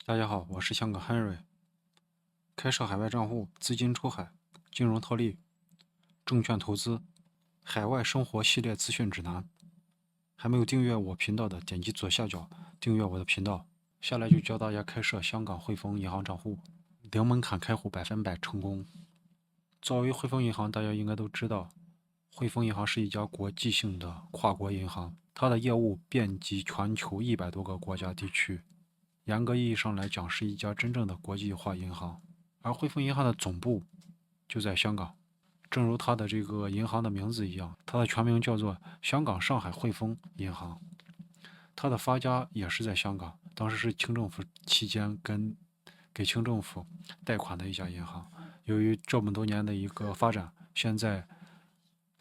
大家好，我是香港 Henry。开设海外账户，资金出海，金融套利，证券投资，海外生活系列资讯指南。还没有订阅我频道的，点击左下角订阅我的频道。下来就教大家开设香港汇丰银行账户，零门槛开户100%成功。作为汇丰银行，大家应该都知道，汇丰银行是一家国际性的跨国银行，它的业务遍及全球100多个国家地区。严格意义上来讲，是一家真正的国际化银行。而汇丰银行的总部就在香港，正如它的这个银行的名字一样，它的全名叫做香港上海汇丰银行。它的发家也是在香港，当时是清政府期间给清政府贷款的一家银行。由于这么多年的一个发展，现在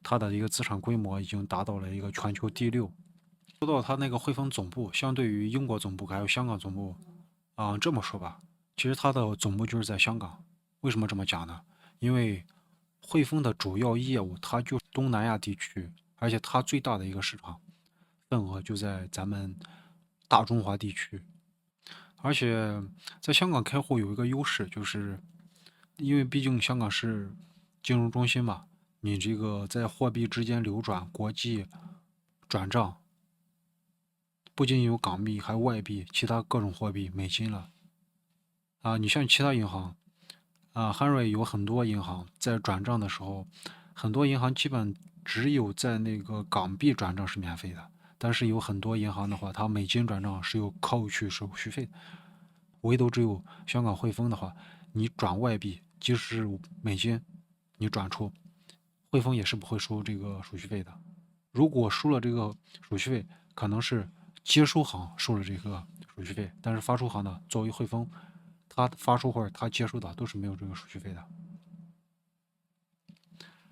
它的一个资产规模已经达到了一个全球第6。说到它那个汇丰总部，相对于英国总部还有香港总部，这么说吧，其实它的总部就是在香港。为什么这么讲呢？因为汇丰的主要业务它就是东南亚地区，而且它最大的一个市场份额就在咱们大中华地区。而且在香港开户有一个优势，就是因为毕竟香港是金融中心嘛，你这个在货币之间流转、国际转账，不仅有港币，还有外币、其他各种货币、美金了。你像其他银行，Henry 有很多银行在转账的时候，很多银行基本只有在那个港币转账是免费的，但是有很多银行的话，它美金转账是有扣取手续费的。唯独只有香港汇丰的话，你转外币，即使是美金，你转出，汇丰也是不会收这个手续费的。如果收了这个手续费，可能是接收行收了这个手续费，但是发出行的作为汇丰，他发出或者他接收的都是没有这个手续费的。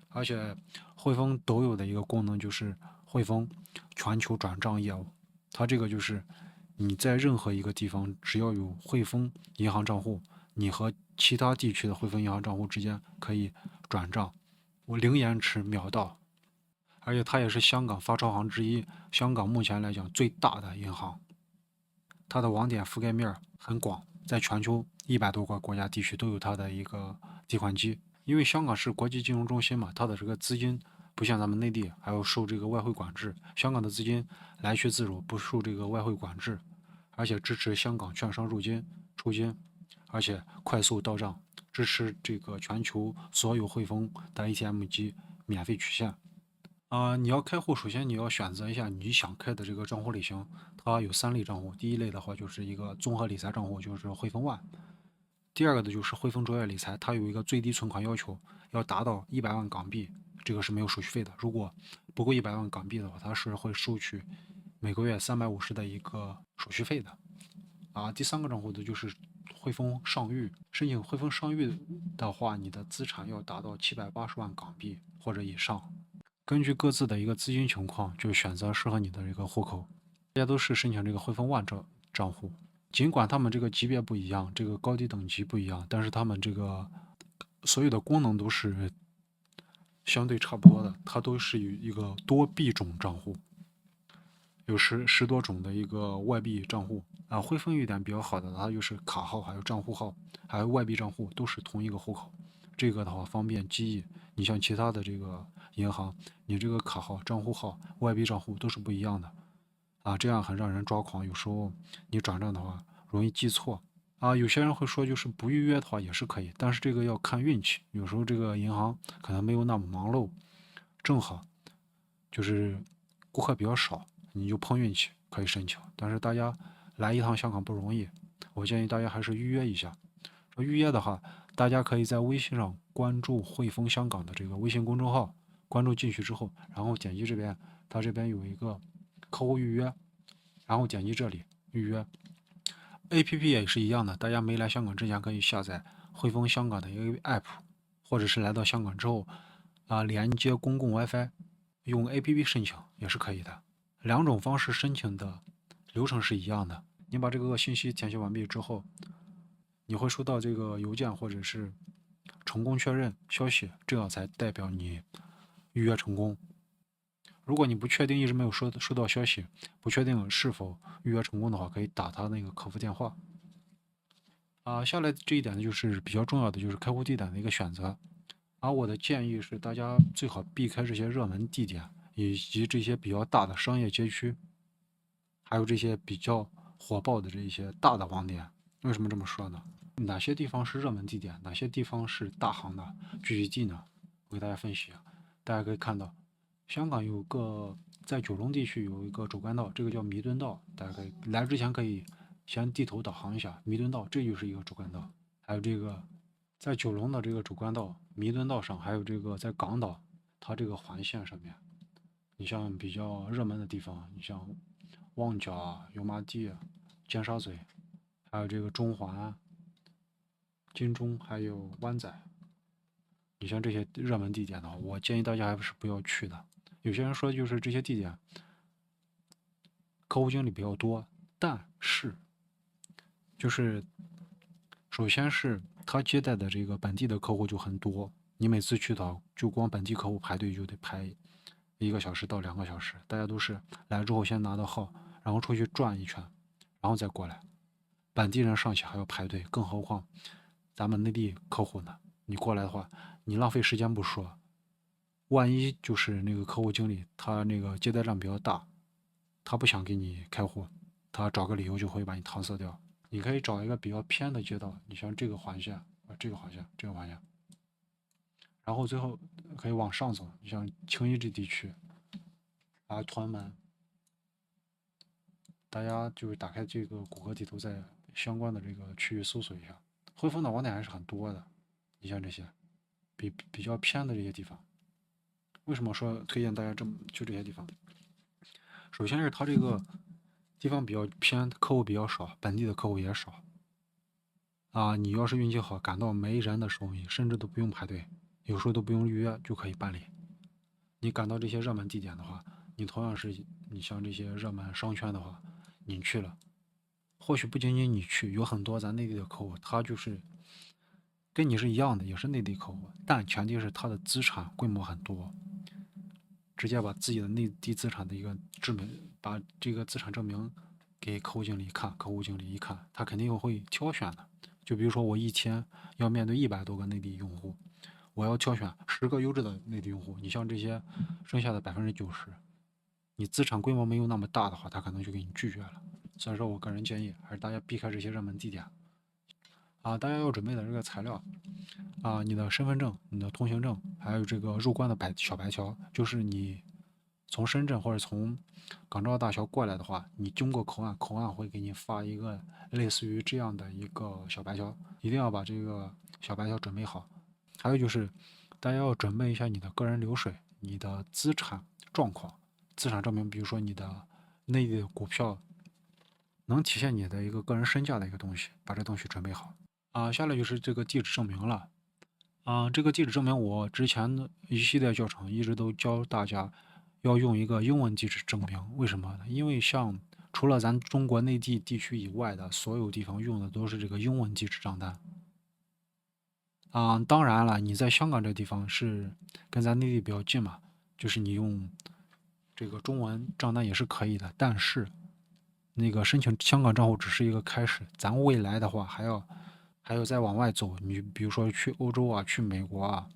而且汇丰独有的一个功能就是汇丰全球转账业务，它这个就是你在任何一个地方，只要有汇丰银行账户，你和其他地区的汇丰银行账户之间可以转账，我零延迟秒到。而且它也是香港发钞行之一，香港目前来讲最大的银行，它的网点覆盖面很广，在全球100多个国家地区都有它的一个提款机。因为香港是国际金融中心嘛，它的这个资金不像咱们内地还要受这个外汇管制，香港的资金来去自如，不受这个外汇管制，而且支持香港券商入金、出金，而且快速到账，支持这个全球所有汇丰的 ATM 机免费取现。你要开户，首先你要选择一下你想开的这个账户类型，它有3类账户。第一类的话就是一个综合理财账户，就是汇丰 One。第二个的就是汇丰卓越理财，它有一个最低存款要求，要达到100万港币，这个是没有手续费的。如果不够100万港币的话，它是会收取每个月350的一个手续费的。第三个账户的就是汇丰尚裕，申请汇丰尚裕的话，你的资产要达到780万港币或者以上。根据各自的一个资金情况，就选择适合你的一个户口。大家都是申请这个汇丰 One 账户，尽管他们这个级别不一样，这个高低等级不一样，但是他们这个所有的功能都是相对差不多的。它都是有一个多币种账户，有十多种的一个外币账户。汇丰有一点比较好的，它就是卡号、还有账户号、还有外币账户都是同一个户口，这个的话方便记忆。你像其他的这个银行，你这个卡号、账户号、外币账户都是不一样的。这样很让人抓狂。有时候你转账的话容易记错。有些人会说，就是不预约的话也是可以，但是这个要看运气。有时候这个银行可能没有那么忙碌，正好就是顾客比较少，你就碰运气可以申请。但是大家来一趟香港不容易，我建议大家还是预约一下。预约的话，大家可以在微信上关注汇丰香港的这个微信公众号，关注进去之后，然后点击这边，它这边有一个客户预约，然后点击这里预约。APP 也是一样的，大家没来香港之前可以下载汇丰香港的一个 App，或者是来到香港之后连接公共 WiFi，用 APP 申请也是可以的。两种方式申请的流程是一样的。你把这个信息填写完毕之后，你会收到这个邮件或者是成功确认消息，这样才代表你预约成功。如果你不确定，一直没有收到消息，不确定是否预约成功的话，可以打他那个客服电话。下来这一点呢，就是比较重要的，就是开户地点的一个选择。而我的建议是，大家最好避开这些热门地点，以及这些比较大的商业街区，还有这些比较火爆的这一些大的网点。为什么这么说呢？哪些地方是热门地点，哪些地方是大行的聚集地呢？我给大家分析啊。大家可以看到，香港有个在九龙地区有一个主干道，这个叫弥敦道，大家可以来之前可以先地图导航一下，弥敦道这就是一个主干道。还有这个在九龙的这个主干道弥敦道上，还有这个在港岛它这个环线上面，你像比较热门的地方，你像旺角啊、油麻地啊、尖沙咀，还有这个中环、金钟，还有湾仔。你像这些热门地点的话，我建议大家还是不要去的。有些人说就是这些地点客户经理比较多，但是就是首先是他接待的这个本地的客户就很多，你每次去到就光本地客户排队就得排1个小时到2个小时，大家都是来之后先拿到号，然后出去转一圈，然后再过来。本地人上去还要排队，更何况咱们内地客户呢？你过来的话，你浪费时间不说，万一就是那个客户经理他那个接待量比较大，他不想给你开户，他找个理由就会把你搪塞掉。你可以找一个比较偏的街道，你像这个环线这个环线，这个环线，然后最后可以往上走，你像青衣这地区屯门，大家就是打开这个谷歌地图，在相关的这个区域搜索一下，汇丰的网点还是很多的。你像这些比较偏的这些地方，为什么说推荐大家去这些地方？首先是它这个地方比较偏，客户比较少，本地的客户也少你要是运气好，赶到没人的时候，你甚至都不用排队，有时候都不用预约就可以办理。你赶到这些热门地点的话，你同样是你像这些热门商圈的话，你去了，或许不仅仅你去，有很多咱内地的客户，他就是跟你是一样的，也是内地客户，但前提是他的资产规模很多，直接把自己的内地资产的一个证明，把这个资产证明给客户经理看，客户经理一看，他肯定会挑选的。就比如说我一天要面对100多个内地用户，我要挑选10个优质的内地用户，你像这些剩下的90%，你资产规模没有那么大的话，他可能就给你拒绝了。所以说我个人建议还是大家避开这些热门地点大家要准备的这个材料你的身份证、你的通行证，还有这个入关的小白条，就是你从深圳或者从港珠澳大桥过来的话，你经过口岸，口岸会给你发一个类似于这样的一个小白条，一定要把这个小白条准备好。还有就是，大家要准备一下你的个人流水、你的资产状况、资产证明，比如说你的内地的股票，能体现你的一个个人身价的一个东西，把这东西准备好下来就是这个地址证明了。这个地址证明我之前的一系列教程一直都教大家要用一个英文地址证明。为什么呢？因为像除了咱中国内地地区以外的所有地方用的都是这个英文地址账单。当然了，你在香港这地方是跟咱内地比较近嘛，就是你用这个中文账单也是可以的。但是那个申请香港账户只是一个开始，咱未来的话还要再往外走。你比如说去欧洲去美国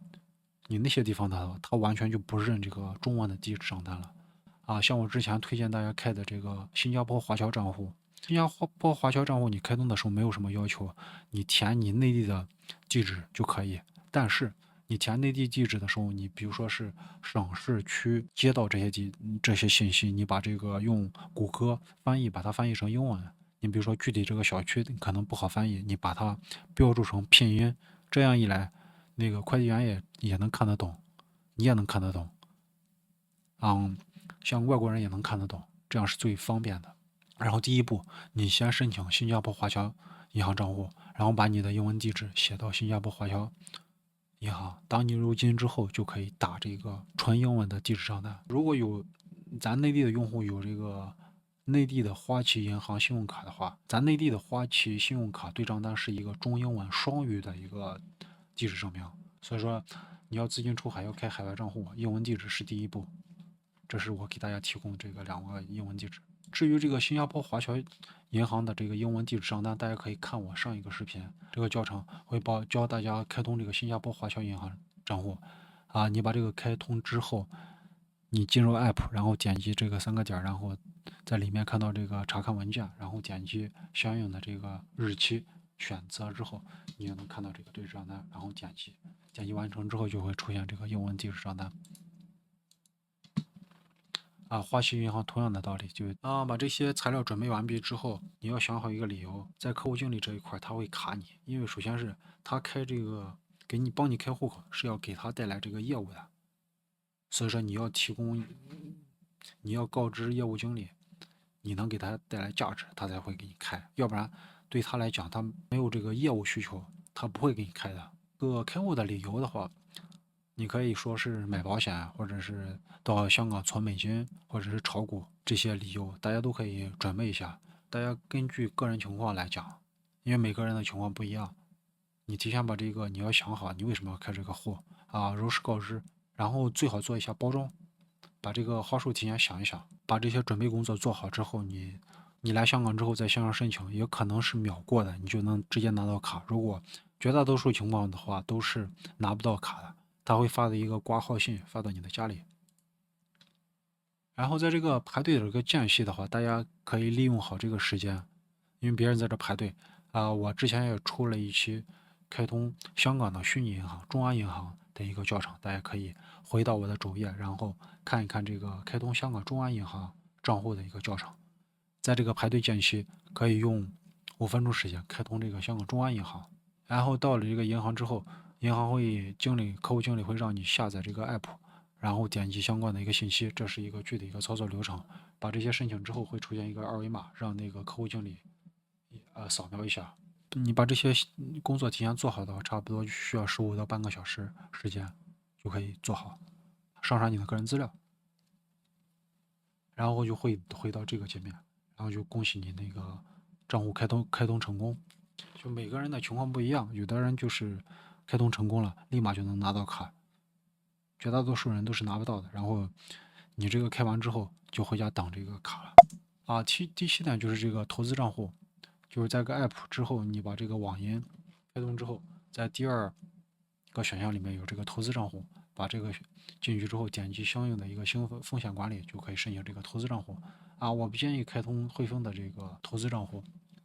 你那些地方的他完全就不认这个中文的地址账单了像我之前推荐大家开的这个新加坡华侨账户，新加坡华侨账户你开通的时候没有什么要求，你填你内地的地址就可以。但是你填内地地址的时候，你比如说是省市区街道这些信息，你把这个用谷歌翻译把它翻译成英文。你比如说具体这个小区可能不好翻译，你把它标注成拼音，这样一来，那个快递员也能看得懂，你也能看得懂，像外国人也能看得懂，这样是最方便的。然后第一步，你先申请新加坡华侨银行账户，然后把你的英文地址写到新加坡华侨银行。当你入金之后，就可以打这个纯英文的地址账单。如果有咱内地的用户有这个内地的花旗银行信用卡的话，咱内地的花旗信用卡对账单是一个中英文双语的一个地址证明。所以说，你要资金出海要开海外账户，英文地址是第一步。这是我给大家提供这个2个英文地址。至于这个新加坡华侨银行的这个英文地址账单，大家可以看我上一个视频，这个教程会教大家开通这个新加坡华侨银行账户。你把这个开通之后，你进入 app，然后点击这个3个点，然后在里面看到这个查看文件，然后点击相应的这个日期，选择之后，你就能看到这个对账单，然后点击完成之后，就会出现这个英文地址账单。花旗银行同样的道理，把这些材料准备完毕之后，你要想好一个理由，在客户经理这一块他会卡你，因为首先是他开这个帮你开户口是要给他带来这个业务的，所以说你要告知业务经理，你能给他带来价值，他才会给你开，要不然对他来讲他没有这个业务需求，他不会给你开的。开户的理由的话，你可以说是买保险，或者是到香港存美金，或者是炒股，这些理由大家都可以准备一下。大家根据个人情况来讲，因为每个人的情况不一样，你提前把这个你要想好，你为什么要开这个户如实告知，然后最好做一下包装，把这个话术提前想一想，把这些准备工作做好之后，你来香港之后在线上申请，也可能是秒过的，你就能直接拿到卡。如果绝大多数情况的话，都是拿不到卡的。他会发的一个挂号信发到你的家里，然后在这个排队的这个间隙的话，大家可以利用好这个时间，因为别人在这排队我之前也出了一期开通香港的虚拟银行中安银行的一个教程，大家可以回到我的主页，然后看一看这个开通香港中安银行账户的一个教程。在这个排队间隙，可以用5分钟时间开通这个香港中安银行，然后到了这个银行之后，银行客户经理会让你下载这个 app，然后点击相关的一个信息，这是一个具体一个操作流程。把这些申请之后，会出现一个二维码，让那个客户经理扫描一下。你把这些工作提前做好的话，差不多需要15到半个小时时间就可以做好，上传你的个人资料，然后就会回到这个界面，然后就恭喜你那个账户开通成功。就每个人的情况不一样，有的人就是开通成功了，立马就能拿到卡，绝大多数人都是拿不到的。然后你这个开完之后，就回家等这个卡了。第七点就是这个投资账户，就是在个 app 之后，你把这个网银开通之后，在第二个选项里面有这个投资账户，把这个进去之后，点击相应的一个风险管理，就可以申请这个投资账户。我不建议开通汇丰的这个投资账户，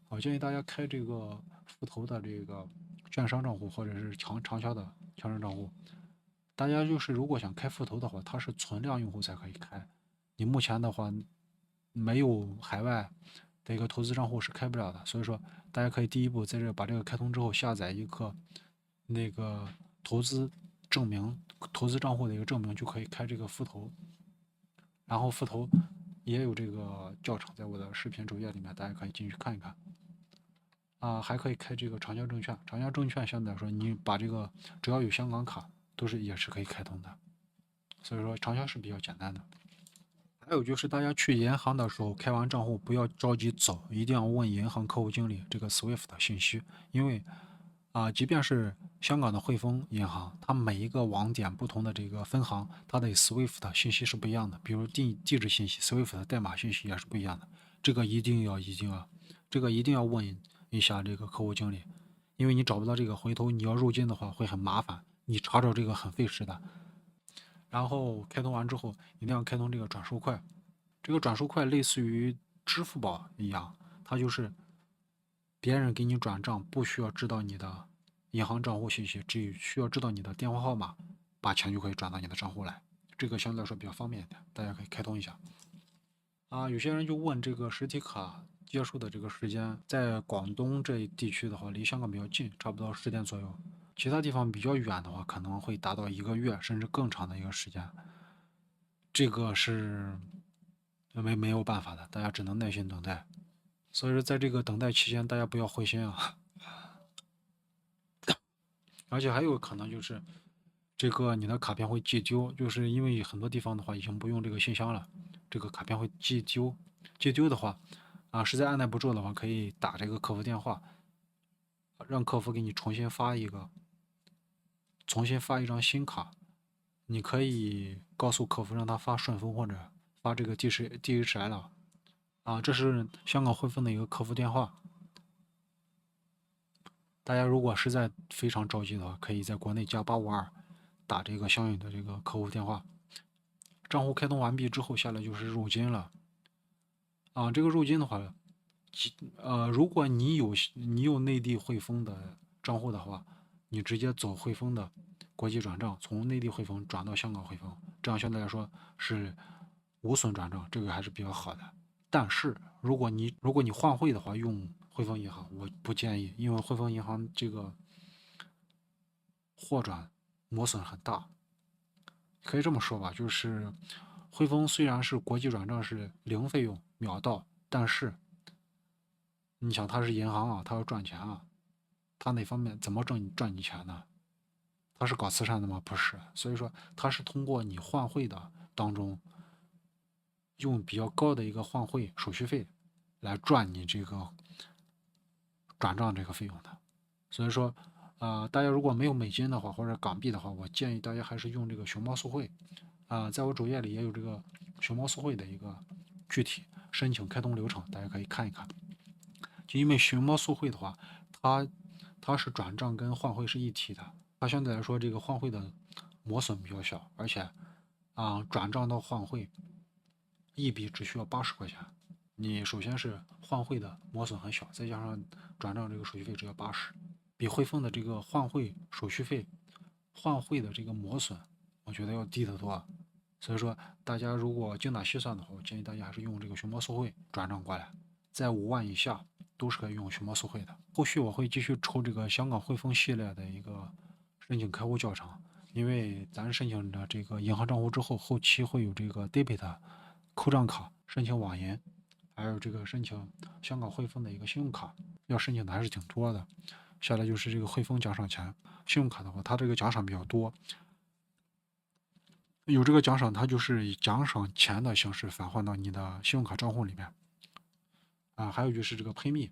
我建议大家开这个富投的这个券商账户，或者是长销的券商账户。大家就是如果想开富投的话，它是存量用户才可以开。你目前的话没有海外的一个投资账户是开不了的，所以说大家可以第一步在这把这个开通之后下载一个那个投资证明、投资账户的一个证明，就可以开这个富投。然后富投也有这个教程，在我的视频主页里面，大家可以进去看一看。还可以开这个长江证券，长江证券相对来说，你把这个只要有香港卡，也是可以开通的。所以说长销是比较简单的。还有就是大家去银行的时候，开完账户不要着急走，一定要问银行客户经理这个 SWIFT 的信息，因为即便是香港的汇丰银行，它每一个网点不同的这个分行，它的 SWIFT 信息是不一样的，比如地址信息，SWIFT 的代码信息也是不一样的。这个一定要问一下这个客户经理，因为你找不到这个，回头你要入金的话会很麻烦，你查找这个很费时的。然后开通完之后，一定要开通这个转数快，这个转数快类似于支付宝一样，它就是别人给你转账不需要知道你的银行账户信息，只需要知道你的电话号码，把钱就可以转到你的账户来。这个相对来说比较方便一点，大家可以开通一下。有些人就问这个实体卡接收的这个时间，在广东这一地区的话，离香港比较近，差不多10点左右。其他地方比较远的话，可能会达到1个月甚至更长的一个时间。这个是没有办法的，大家只能耐心等待。所以说，在这个等待期间，大家不要灰心啊。而且还有可能就是这个你的卡片会寄丢，就是因为很多地方的话已经不用这个信箱了，这个卡片会寄丢。寄丢的话，实在按耐不住的话，可以打这个客服电话，让客服给你重新发一张新卡。你可以告诉客服让他发顺丰或者发这个 DHL，这是香港汇丰的一个客服电话。大家如果实在非常着急的话，可以在国内加852打这个相应的这个客服电话。账户开通完毕之后，下来就是入金了。这个入金的话，如果你有内地汇丰的账户的话，你直接走汇丰的国际转账，从内地汇丰转到香港汇丰，这样相对来说是无损转账，这个还是比较好的。但是如果你换汇的话，用汇丰银行，我不建议，因为汇丰银行这个货转磨损很大。可以这么说吧，就是汇丰虽然是国际转账是零费用秒到，但是你想它是银行它要赚钱它哪方面怎么赚你钱呢？它是搞慈善的吗？不是，所以说它是通过你换汇的当中，用比较高的一个换汇手续费来赚你这个转账这个费用的。所以说，大家如果没有美金的话或者港币的话，我建议大家还是用这个熊猫速汇。在我主页里也有这个熊猫速汇的一个具体申请开通流程，大家可以看一看。就因为熊猫速汇的话，它是转账跟换汇是一体的，它相对来说这个换汇的磨损比较小，而且转账到换汇一笔只需要80块钱。你首先是换汇的磨损很小，再加上转账这个手续费只要80，比汇丰的这个换汇手续费、换汇的这个磨损，我觉得要低得多。所以说，大家如果精打细算的话，我建议大家还是用这个熊猫速汇转账过来，在5万以下都是可以用熊猫速汇的。后续我会继续抽这个香港汇丰系列的一个申请开户教程，因为咱申请的这个银行账户之后，后期会有这个 debit 扣账卡申请网银，还有这个申请香港汇丰的一个信用卡，要申请的还是挺多的。下来就是这个汇丰奖赏钱，信用卡的话，它这个奖赏比较多。有这个奖赏，它就是以奖赏钱的形式返还到你的信用卡账户里面。还有就是这个 PayMe，